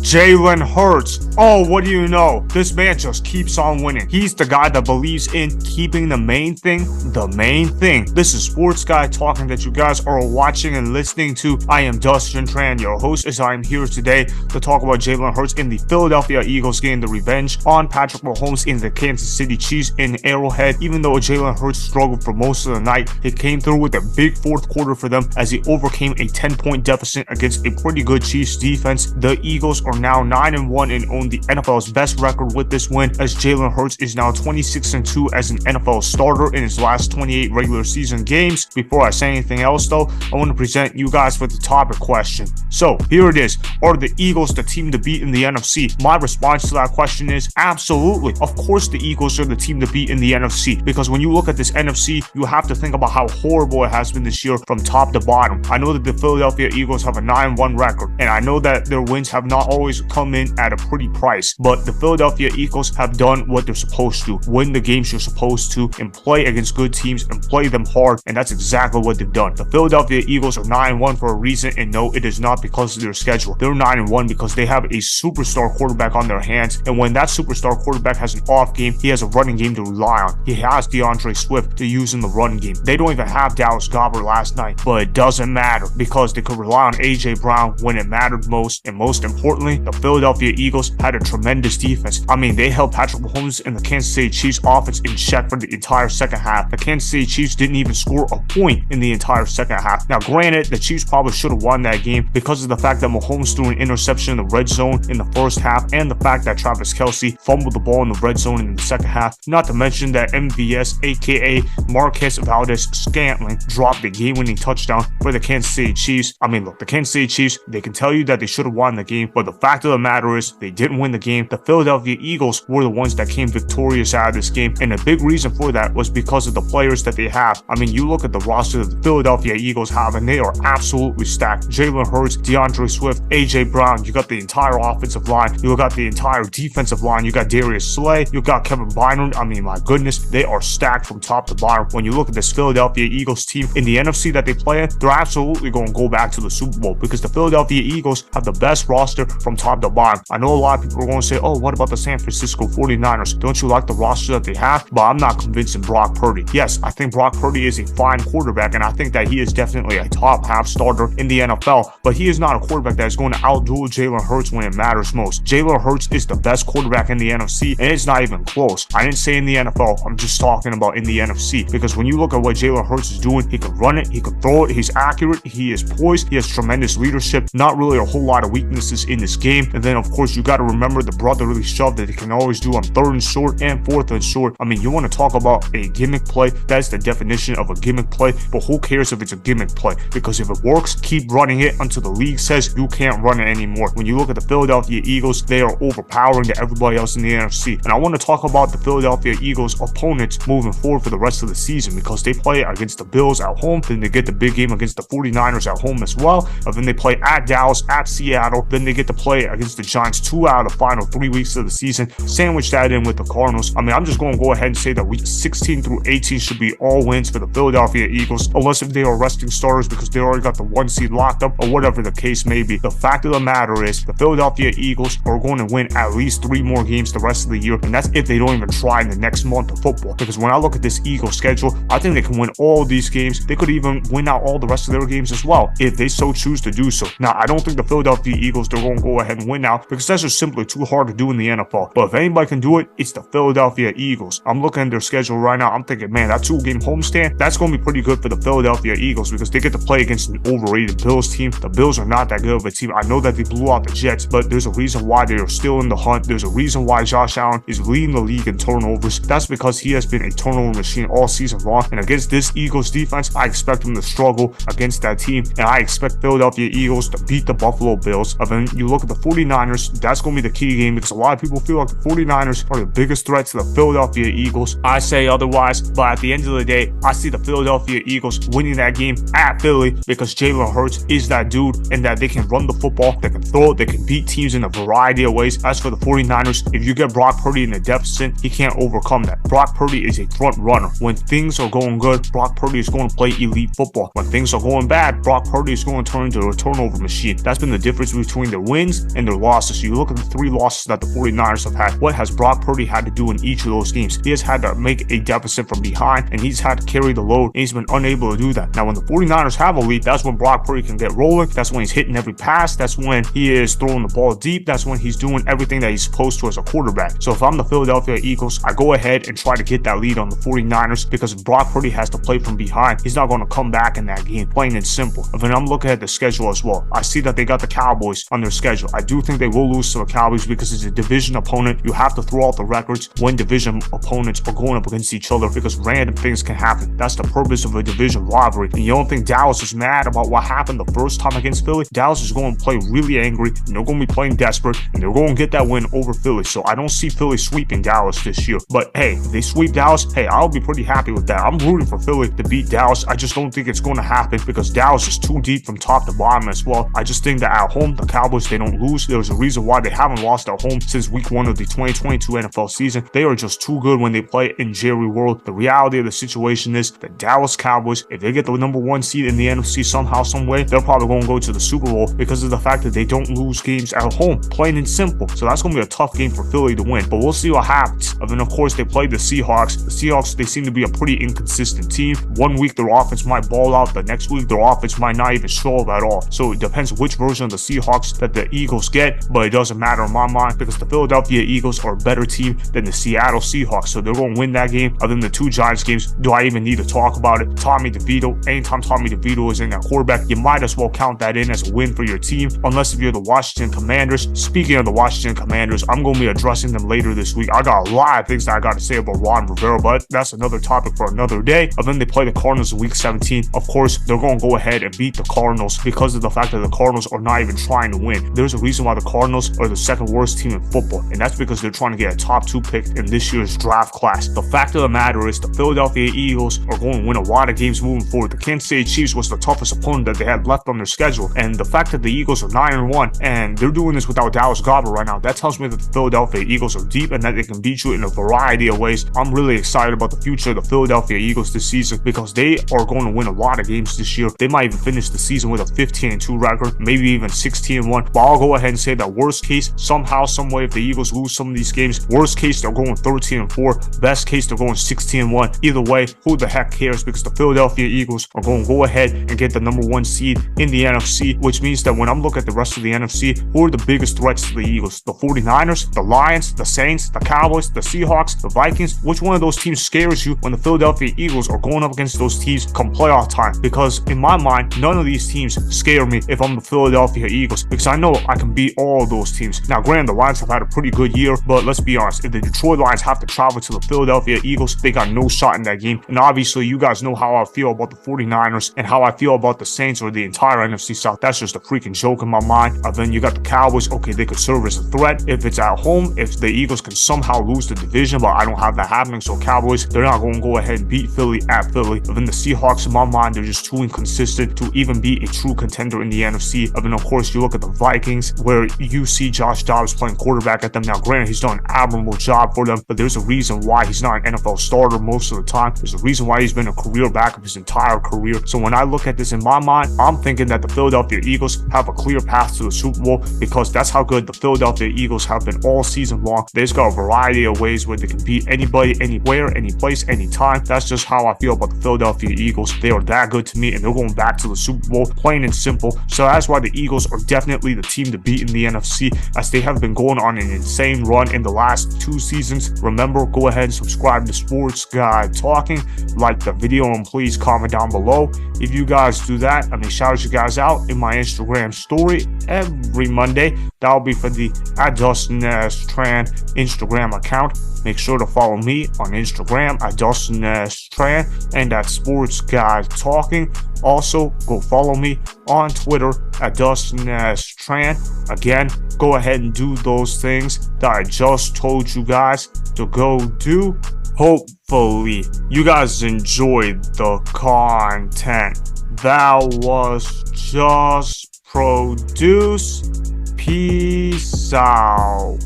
Jalen Hurts. Oh, what do you know? This man just keeps on winning. He's the guy that believes in keeping the main thing the main thing. This is Sports Guy Talking that you guys are watching and listening to. I am Dustin Tran, your host, as I am here today to talk about Jalen Hurts in the Philadelphia Eagles getting the revenge on Patrick Mahomes in the Kansas City Chiefs in Arrowhead. Even though Jalen Hurts struggled for most of the night, he came through with a big fourth quarter for them as he overcame a 10-point deficit against a pretty good Chiefs defense. The Eagles are now 9-1 and own the NFL's best record with this win, as Jalen Hurts is now 26-2 as an NFL starter in his last 28 regular season games. Before I say anything else though, I want to present you guys with the topic question. So here it is. Are the Eagles the team to beat in the NFC? My response to that question is absolutely. Of course the Eagles are the team to beat in the NFC, because when you look at this NFC, you have to think about how horrible it has been this year from top to bottom. I know that the Philadelphia Eagles have a 9-1 record, and I know that their wins have not always come in at a pretty price, but the Philadelphia Eagles have done what they're supposed to: win the games you're supposed to and play against good teams and play them hard, and that's exactly what they've done. The Philadelphia Eagles are 9-1 for a reason, and no, it is not because of their schedule. They're 9-1 because they have a superstar quarterback on their hands, and when that superstar quarterback has an off game, he has a running game to rely on. He has DeVonta Smith to use in the run game. They don't even have Dallas Goedert last night, but it doesn't matter because they could rely on AJ Brown when it mattered most, and most importantly, the Philadelphia Eagles had a tremendous defense. I mean, they held Patrick Mahomes and the Kansas City Chiefs offense in check for the entire second half. The Kansas City Chiefs didn't even score a point in the entire second half. Now, granted, the Chiefs probably should have won that game because of the fact that Mahomes threw an interception in the red zone in the first half, and the fact that Travis Kelce fumbled the ball in the red zone in the second half. Not to mention that MVS, aka Marquez Valdes-Scantling, dropped the game-winning touchdown for the Kansas City Chiefs. I mean, look, the Kansas City Chiefs, they can tell you that they should have won the game, but the fact of the matter is they didn't win the game. The Philadelphia Eagles were the ones that came victorious out of this game, and a big reason for that was because of the players that they have. I mean, you look at the roster that the Philadelphia Eagles have, and they are absolutely stacked. Jalen Hurts, DeVonta Swift, AJ Brown, you got the entire offensive line, you got the entire defensive line, you got Darius Slay, you got Kevin Byron. I mean, my goodness, they are stacked from top to bottom. When you look at this Philadelphia Eagles team in the NFC that they play in, they're absolutely going to go back to the Super Bowl because the Philadelphia Eagles have the best roster from top to bottom. I know a lot of people are going to say, oh, what about the San Francisco 49ers? Don't you like the roster that they have? But I'm not convinced in Brock Purdy. Yes, I think Brock Purdy is a fine quarterback, and I think that he is definitely a top half starter in the NFL, but he is not a quarterback that is going to outduel Jalen Hurts when it matters most. Jalen Hurts is the best quarterback in the NFC, and it's not even close. I didn't say in the NFL, I'm just talking about in the NFC, because when you look at what Jalen Hurts is doing, he can run it, he can throw it, he's accurate, he is poised, he has tremendous leadership, not really a whole lot of weaknesses in this game. And then of course you got to remember the brotherly shove that he can always do on 3rd and short and 4th and short. I mean, you want to talk about a gimmick play, that's the definition of a gimmick play, but who cares if it's a gimmick play, because if it works, keep running it until the league says you can't run it anymore. When you look at the Philadelphia Eagles, they are overpowering to everybody else in the NFC. And I want to talk about the Philadelphia Eagles opponents moving forward for the rest of the season, because they play against the Bills at home, then they get the big game against the 49ers at home as well, and then they play at Dallas, at Seattle, then they get to play against the Giants 2 out of the final 3 weeks of the season, sandwich that in with the Cardinals. I mean, I'm just going to go ahead and say that week 16 through 18 should be all wins for the Philadelphia Eagles, unless if they are resting starters because they already got the 1 seed locked up or whatever the case may be. The fact of the matter is the Philadelphia Eagles are going to win at least 3 more games the rest of the year, and that's if they don't even try in the next month of football, because when I look at this Eagles schedule, I think they can win all these games. They could even win out all the rest of their games as well if they so choose to do so. Now, I don't think the Philadelphia Eagles, they're going to go ahead and win out, because that's just simply too hard to do in the NFL. But if anybody can do it, it's the Philadelphia Eagles. I'm looking at their schedule right now. I'm thinking, man, that 2-game homestand, that's going to be pretty good for the Philadelphia Eagles, because they get to play against an overrated Bills team. The Bills are not that good of a team. I know that they blew out the Jets, but there's a reason why they are still in the hunt. There's a reason why Josh Allen is leading the league in turnovers. That's because he has been a turnover machine all season long, and against this Eagles defense, I expect him to struggle against that team, and I expect Philadelphia Eagles to beat the Buffalo Bills. And then you look at the 49ers, that's going to be the key game, because a lot of people feel like the 49ers are the biggest threat to the Philadelphia Eagles. I say otherwise, but at the end of the day, I see the Philadelphia Eagles winning that game at Philly, because Jalen Hurts is that dude, and that they can run the football, they can throw it, they can beat teams in a variety of ways. As for the 49ers, if you get Brock Purdy in a deficit, he can't overcome that. Brock Purdy is a front runner. When things are going good, Brock Purdy is going to play elite football. When things are going bad, Brock Purdy is going to turn into a turnover machine. That's been the difference between their wins wins and their losses. So you look at the 3 losses that the 49ers have had. What has Brock Purdy had to do in each of those games? He has had to make a deficit from behind, and he's had to carry the load, and he's been unable to do that. Now, when the 49ers have a lead, that's when Brock Purdy can get rolling. That's when he's hitting every pass. That's when he is throwing the ball deep. That's when he's doing everything that he's supposed to as a quarterback. So if I'm the Philadelphia Eagles, I go ahead and try to get that lead on the 49ers, because if Brock Purdy has to play from behind, he's not going to come back in that game, plain and simple. And then I'm looking at the schedule as well. I see that they got the Cowboys on their schedule. I do think they will lose to the Cowboys because it's a division opponent. You have to throw out the records when division opponents are going up against each other, because random things can happen. That's the purpose of a division rivalry. And you don't think Dallas is mad about what happened the first time against Philly? Dallas is going to play really angry, and they're going to be playing desperate, and they're going to get that win over Philly. So I don't see Philly sweeping Dallas this year. But hey, if they sweep Dallas, hey, I'll be pretty happy with that. I'm rooting for Philly to beat Dallas. I just don't think it's going to happen because Dallas is too deep from top to bottom as well. I just think that at home, the Cowboys, they don't lose. There's a reason why they haven't lost at home since week 1 of the 2022 NFL season. They are just too good when they play in Jerry World. The reality of the situation is the Dallas Cowboys, if they get the number 1 seed in the NFC somehow, some way, they're probably going to go to the Super Bowl because of the fact that they don't lose games at home, plain and simple. So that's going to be a tough game for Philly to win, but we'll see what happens. And then, of course, they play the Seahawks. The Seahawks, they seem to be a pretty inconsistent team. One week, their offense might ball out. The next week, their offense might not even show up at all. So it depends which version of the Seahawks that the Eagles get, but it doesn't matter in my mind because the Philadelphia Eagles are a better team than the Seattle Seahawks. So they're going to win that game. Other than the 2 Giants games, do I even need to talk about it? Tommy DeVito, anytime Tommy DeVito is in that quarterback, you might as well count that in as a win for your team, unless if you're the Washington Commanders. Speaking of the Washington Commanders, I'm going to be addressing them later this week. I got a lot of things that I got to say about Ron Rivera, but that's another topic for another day. And then they play the Cardinals in week 17. Of course, they're going to go ahead and beat the Cardinals because of the fact that the Cardinals are not even trying to win. There's a reason why the Cardinals are the 2nd worst team in football, and that's because they're trying to get a top 2 pick in this year's draft class. The fact of the matter is the Philadelphia Eagles are going to win a lot of games moving forward. The Kansas City Chiefs was the toughest opponent that they had left on their schedule, and the fact that the Eagles are 9-1 and they're doing this without Dallas Goedert right now, that tells me that the Philadelphia Eagles are deep and that they can beat you in a variety of ways. I'm really excited about the future of the Philadelphia Eagles this season because they are going to win a lot of games this year. They might even finish the season with a 15-2 record, maybe even 16-1. But I'll go ahead and say that worst case, somehow, some way, if the Eagles lose some of these games, worst case, they're going 13-4. Best case, they're going 16-1. Either way, who the heck cares? Because the Philadelphia Eagles are going to go ahead and get the number 1 seed in the NFC, which means that when I'm looking at the rest of the NFC, who are the biggest threats to the Eagles? The 49ers, the Lions, the Saints, the Cowboys, the Seahawks, the Vikings. Which one of those teams scares you when the Philadelphia Eagles are going up against those teams come playoff time? Because in my mind, none of these teams scare me if I'm the Philadelphia Eagles, because I know I can beat all of those teams. Now, granted, the Lions have had a pretty good year, but let's be honest, if the Detroit Lions have to travel to the Philadelphia Eagles, they got no shot in that game. And obviously, you guys know how I feel about the 49ers and how I feel about the Saints or the entire NFC South. That's just a freaking joke in my mind. Then you got the Cowboys. Okay, they could serve as a threat if it's at home, if the Eagles can somehow lose the division, but I don't have that happening. So Cowboys, they're not going to go ahead and beat Philly at Philly. But then the Seahawks, in my mind, they're just too inconsistent to even be a true contender in the NFC. And then, of course, you look at the Vikings, where you see Josh Dobbs playing quarterback at them. Now, granted, he's done an admirable job for them, but there's a reason why he's not an NFL starter most of the time. There's a reason why he's been a career backup his entire career. So when I look at this in my mind, I'm thinking that the Philadelphia Eagles have a clear path to the Super Bowl because that's how good the Philadelphia Eagles have been all season long. They've got a variety of ways where they can beat anybody, anywhere, any place, anytime. That's just how I feel about the Philadelphia Eagles. They are that good to me, and they're going back to the Super Bowl, plain and simple. So that's why the Eagles are definitely the team to beat in the NFC, as they have been going on an insane run in the last 2 seasons. Remember, go ahead and subscribe to Sports Guy Talking, like the video, and please comment down below. If you guys do that, I may shout you guys out in my Instagram story every Monday. That'll be for the Dustin Tran Instagram account. Make sure to follow me on Instagram at Dustin Tran and at Sports Guy Talking. Also, go follow me on Twitter at Dustin Tran. Again, go ahead and do those things that I just told you guys to go do. Hopefully, you guys enjoyed the content that was just produced. Peace out.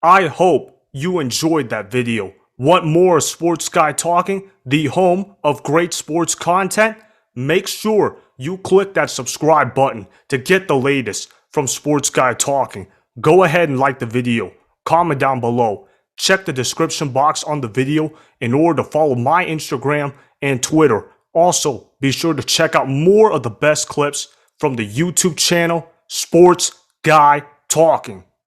I hope you enjoyed that video. Want more Sports Guy Talking, the home of great sports content? Make sure you click that subscribe button to get the latest. from Sports Guy Talking. Go ahead and like the video, comment down below, check the description box on the video in order to follow my Instagram and Twitter. Also, be sure to check out more of the best clips from the YouTube channel Sports Guy Talking.